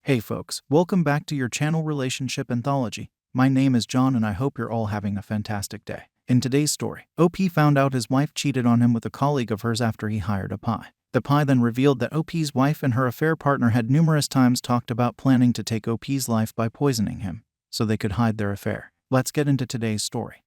Hey folks, welcome back to your channel Relationship Anthology. My name is John and I hope you're all having a fantastic day. In today's story, OP found out his wife cheated on him with a colleague of hers after he hired a pie. The pie then revealed that OP's wife and her affair partner had numerous times talked about planning to take OP's life by poisoning him, so they could hide their affair. Let's get into today's story.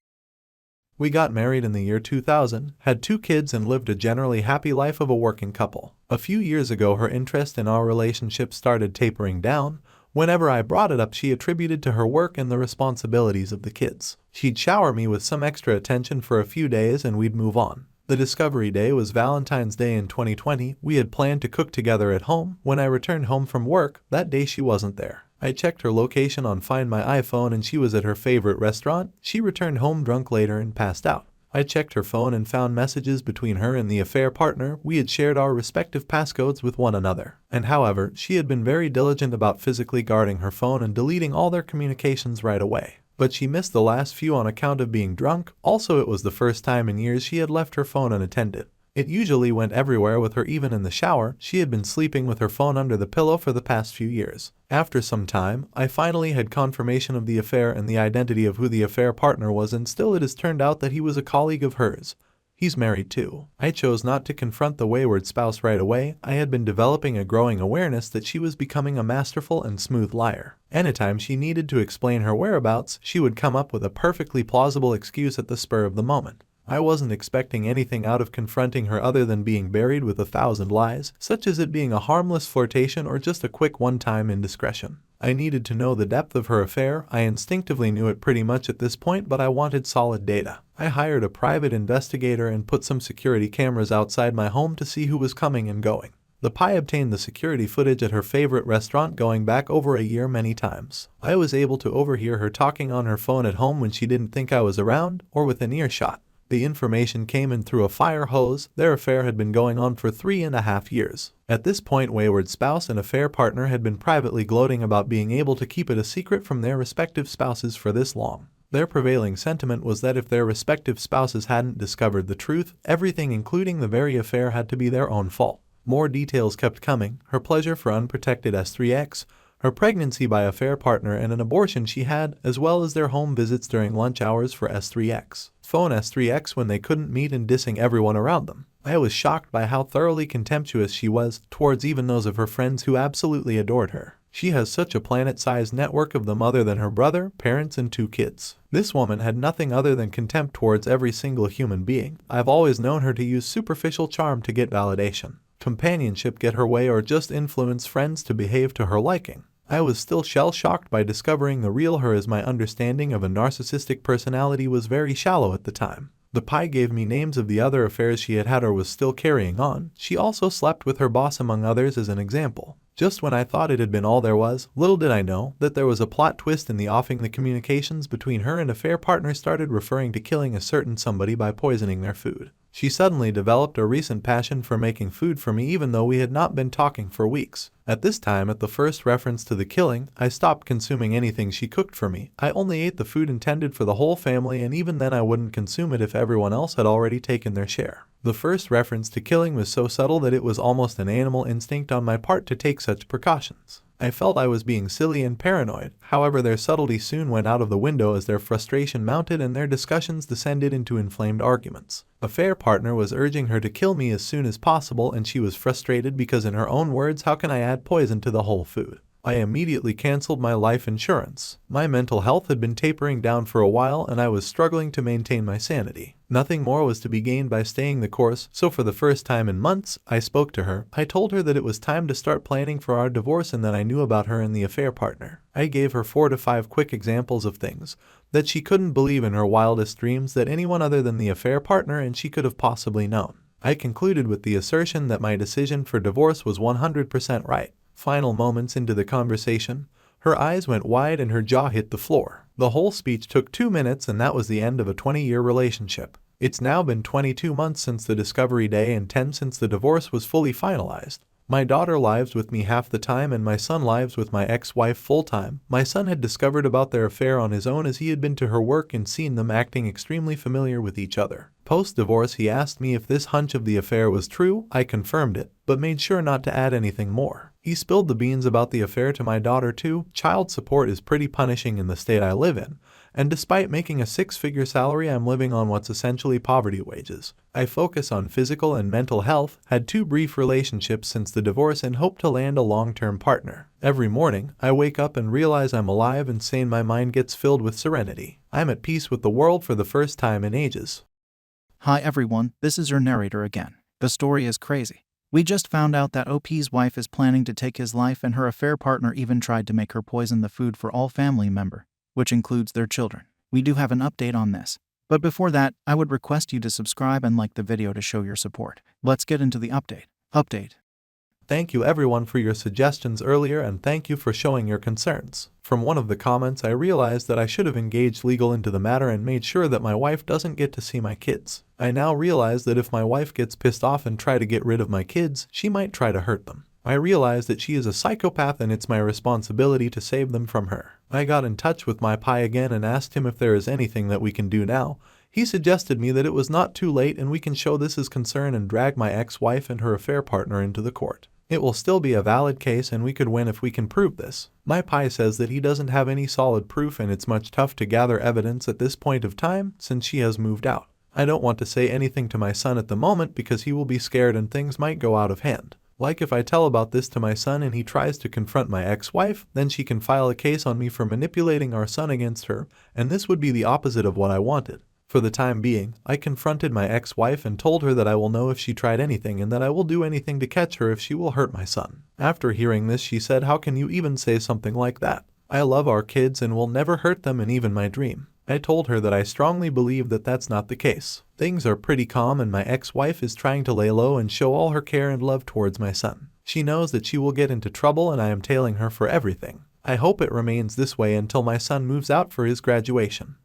We got married in the year 2000, had 2 kids and lived a generally happy life of a working couple. A few years ago her interest in our relationship started tapering down. Whenever I brought it up she attributed to her work and the responsibilities of the kids. She'd shower me with some extra attention for a few days and we'd move on. The discovery day was Valentine's Day in 2020. We had planned to cook together at home. When I returned home from work, that day she wasn't there. I checked her location on Find My iPhone and she was at her favorite restaurant. She returned home drunk later and passed out. I checked her phone and found messages between her and the affair partner. We had shared our respective passcodes with one another. And however, she had been very diligent about physically guarding her phone and deleting all their communications right away. But she missed the last few on account of being drunk. Also, it was the first time in years she had left her phone unattended. It usually went everywhere with her, even in the shower. She had been sleeping with her phone under the pillow for the past few years. After some time, I finally had confirmation of the affair and the identity of who the affair partner was, and still it has turned out that he was a colleague of hers. He's married too. I chose not to confront the wayward spouse right away. I had been developing a growing awareness that she was becoming a masterful and smooth liar. Anytime she needed to explain her whereabouts, she would come up with a perfectly plausible excuse at the spur of the moment. I wasn't expecting anything out of confronting her other than being buried with 1,000 lies, such as it being a harmless flirtation or just a quick one-time indiscretion. I needed to know the depth of her affair. I instinctively knew it pretty much at this point, but I wanted solid data. I hired a private investigator and put some security cameras outside my home to see who was coming and going. The pie obtained the security footage at her favorite restaurant going back over a year many times. I was able to overhear her talking on her phone at home when she didn't think I was around or within earshot. The information came in through a fire hose. Their affair had been going on for 3.5 years. At this point, wayward spouse and affair partner had been privately gloating about being able to keep it a secret from their respective spouses for this long. Their prevailing sentiment was that if their respective spouses hadn't discovered the truth, everything including the very affair had to be their own fault. More details kept coming: her pleasure for unprotected S3X, her pregnancy by affair partner and an abortion she had, as well as their home visits during lunch hours for S3X. Phone S3X when they couldn't meet and dissing everyone around them. I was shocked by how thoroughly contemptuous she was towards even those of her friends who absolutely adored her. She has such a planet-sized network of them other than her brother, parents, and 2 kids. This woman had nothing other than contempt towards every single human being. I've always known her to use superficial charm to get validation, companionship, get her way, or just influence friends to behave to her liking. I was still shell-shocked by discovering the real her, as my understanding of a narcissistic personality was very shallow at the time. The pie gave me names of the other affairs she had had or was still carrying on. She also slept with her boss among others as an example. Just when I thought it had been all there was, little did I know that there was a plot twist in the offing. The communications between her and affair partner started referring to killing a certain somebody by poisoning their food. She suddenly developed a recent passion for making food for me even though we had not been talking for weeks. At this time, at the first reference to the killing, I stopped consuming anything she cooked for me. I only ate the food intended for the whole family, and even then I wouldn't consume it if everyone else had already taken their share. The first reference to killing was so subtle that it was almost an animal instinct on my part to take such precautions. I felt I was being silly and paranoid. However, their subtlety soon went out of the window as their frustration mounted and their discussions descended into inflamed arguments. Affair partner was urging her to kill me as soon as possible, and she was frustrated because, in her own words, how can I add poison to the whole food? I immediately canceled my life insurance. My mental health had been tapering down for a while and I was struggling to maintain my sanity. Nothing more was to be gained by staying the course, so for the first time in months, I spoke to her. I told her that it was time to start planning for our divorce and that I knew about her and the affair partner. I gave her 4 to 5 quick examples of things that she couldn't believe in her wildest dreams that anyone other than the affair partner and she could have possibly known. I concluded with the assertion that my decision for divorce was 100% right. Final moments into the conversation, her eyes went wide and her jaw hit the floor. The whole speech took 2 minutes and that was the end of a 20-year relationship. It's now been 22 months since the discovery day and 10 since the divorce was fully finalized. My daughter lives with me half the time and my son lives with my ex-wife full-time. My son had discovered about their affair on his own as he had been to her work and seen them acting extremely familiar with each other. Post-divorce, he asked me if this hunch of the affair was true. I confirmed it, but made sure not to add anything more. He spilled the beans about the affair to my daughter too. Child support is pretty punishing in the state I live in, and despite making a six-figure salary, I'm living on what's essentially poverty wages. I focus on physical and mental health, had 2 brief relationships since the divorce and hope to land a long-term partner. Every morning, I wake up and realize I'm alive and sane. My mind gets filled with serenity. I'm at peace with the world for the first time in ages. Hi everyone, this is your narrator again. The story is crazy. We just found out that OP's wife is planning to take his life, and her affair partner even tried to make her poison the food for all family members, which includes their children. We do have an update on this. But before that, I would request you to subscribe and like the video to show your support. Let's get into the update. Thank you everyone for your suggestions earlier, and thank you for showing your concerns. From one of the comments, I realized that I should have engaged legal into the matter and made sure that my wife doesn't get to see my kids. I now realize that if my wife gets pissed off and try to get rid of my kids, she might try to hurt them. I realize that she is a psychopath and it's my responsibility to save them from her. I got in touch with my pi again and asked him if there is anything that we can do now. He suggested me that it was not too late and we can show this as concern and drag my ex-wife and her affair partner into the court. It will still be a valid case and we could win if we can prove this. My pi says that he doesn't have any solid proof and it's much tough to gather evidence at this point of time since she has moved out. I don't want to say anything to my son at the moment because he will be scared and things might go out of hand. Like if I tell about this to my son and he tries to confront my ex-wife, then she can file a case on me for manipulating our son against her, and this would be the opposite of what I wanted. For the time being, I confronted my ex-wife and told her that I will know if she tried anything and that I will do anything to catch her if she will hurt my son. After hearing this, she said, "How can you even say something like that? I love our kids and will never hurt them in even my dream." I told her that I strongly believe that that's not the case. Things are pretty calm and my ex-wife is trying to lay low and show all her care and love towards my son. She knows that she will get into trouble and I am tailing her for everything. I hope it remains this way until my son moves out for his graduation.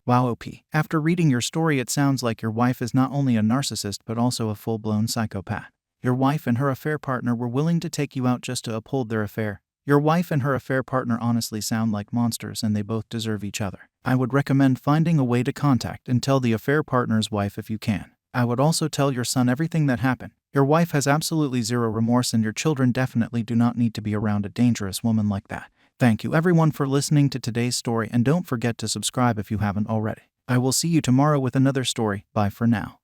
Wow, OP. After reading your story, it sounds like your wife is not only a narcissist but also a full-blown psychopath. Your wife and her affair partner were willing to take you out just to uphold their affair. Your wife and her affair partner honestly sound like monsters and they both deserve each other. I would recommend finding a way to contact and tell the affair partner's wife if you can. I would also tell your son everything that happened. Your wife has absolutely zero remorse and your children definitely do not need to be around a dangerous woman like that. Thank you everyone for listening to today's story and don't forget to subscribe if you haven't already. I will see you tomorrow with another story. Bye for now.